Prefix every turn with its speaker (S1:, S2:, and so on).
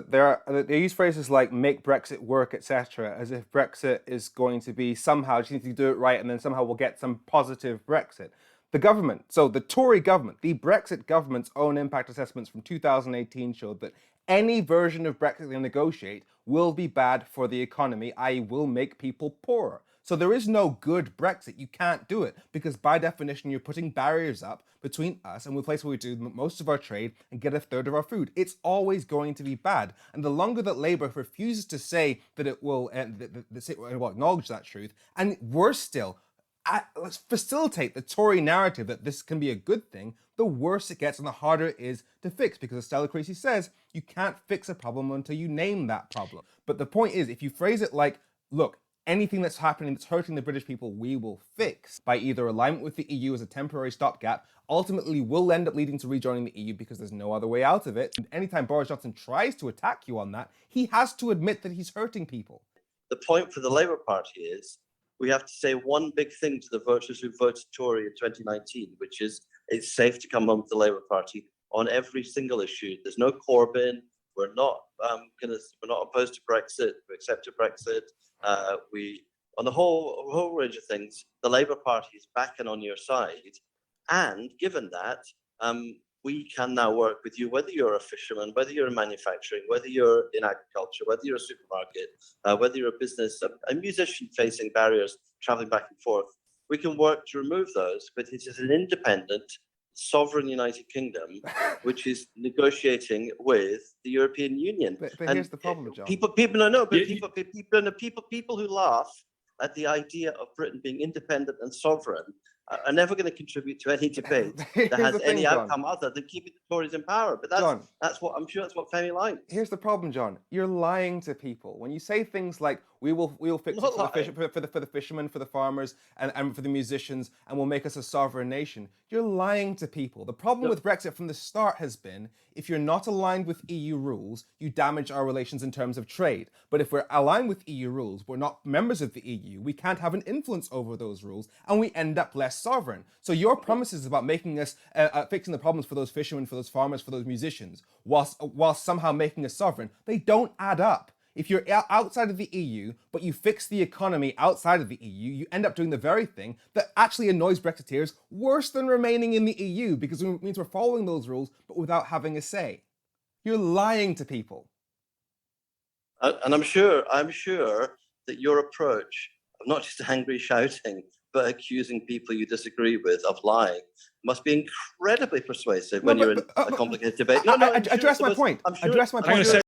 S1: They use phrases like "make Brexit work," etc., as if Brexit is going to be somehow just need to do it right, and then somehow we'll get some positive Brexit. The government, so the Tory government, the Brexit government's own impact assessments from 2018 showed that any version of Brexit they negotiate will be bad for the economy, i.e., will make people poorer. So there is no good Brexit. You can't do it because by definition you're putting barriers up between us and the place where we do most of our trade and get a third of our food. It's always going to be bad. And the longer that Labour refuses to say that it will, will acknowledge that truth, and worse still, let's facilitate the Tory narrative that this can be a good thing, the worse it gets and the harder it is to fix. Because as Stella Creasy says, you can't fix a problem until you name that problem. But the point is, if you phrase it like, look, anything that's happening that's hurting the British people, we will fix by either alignment with the EU as a temporary stopgap, ultimately will end up leading to rejoining the EU because there's no other way out of it. And anytime Boris Johnson tries to attack you on that, he has to admit that he's hurting people.
S2: The point for the Labour Party is we have to say one big thing to the voters who voted Tory in 2019, which is it's safe to come home to the Labour Party on every single issue. There's no Corbyn. We're not opposed to Brexit. We accepted Brexit. On the whole range of things, the Labour Party is back and on your side. And given that, we can now work with you, whether you're a fisherman, whether you're in manufacturing, whether you're in agriculture, whether you're a supermarket, whether you're a business, a musician facing barriers, traveling back and forth. We can work to remove those, but it is an independent, sovereign United Kingdom, which is negotiating with the European Union.
S1: But here's the problem, John.
S2: People who laugh at the idea of Britain being independent and sovereign are never going to contribute to any debate that has any outcome other than keeping the Tories in power. But that's what I'm sure that's what Femi likes.
S1: Here's the problem, John. You're lying to people when you say things like we will fix it for the fishermen, for the farmers, and for the musicians, and we'll make us a sovereign nation. You're lying to people. The problem with Brexit from the start has been if you're not aligned with EU rules, you damage our relations in terms of trade. But if we're aligned with EU rules, we're not members of the EU, we can't have an influence over those rules, and we end up less sovereign. So your promises about making us fixing the problems for those fishermen, for those farmers, for those musicians, whilst somehow making us sovereign, they don't add up. If you're outside of the EU, but you fix the economy outside of the EU, you end up doing the very thing that actually annoys Brexiteers worse than remaining in the EU, because it means we're following those rules, but without having a say. You're lying to people.
S2: And I'm sure that your approach of not just angry shouting, but accusing people you disagree with of lying must be incredibly persuasive when you're in a complicated debate.
S1: Address my point.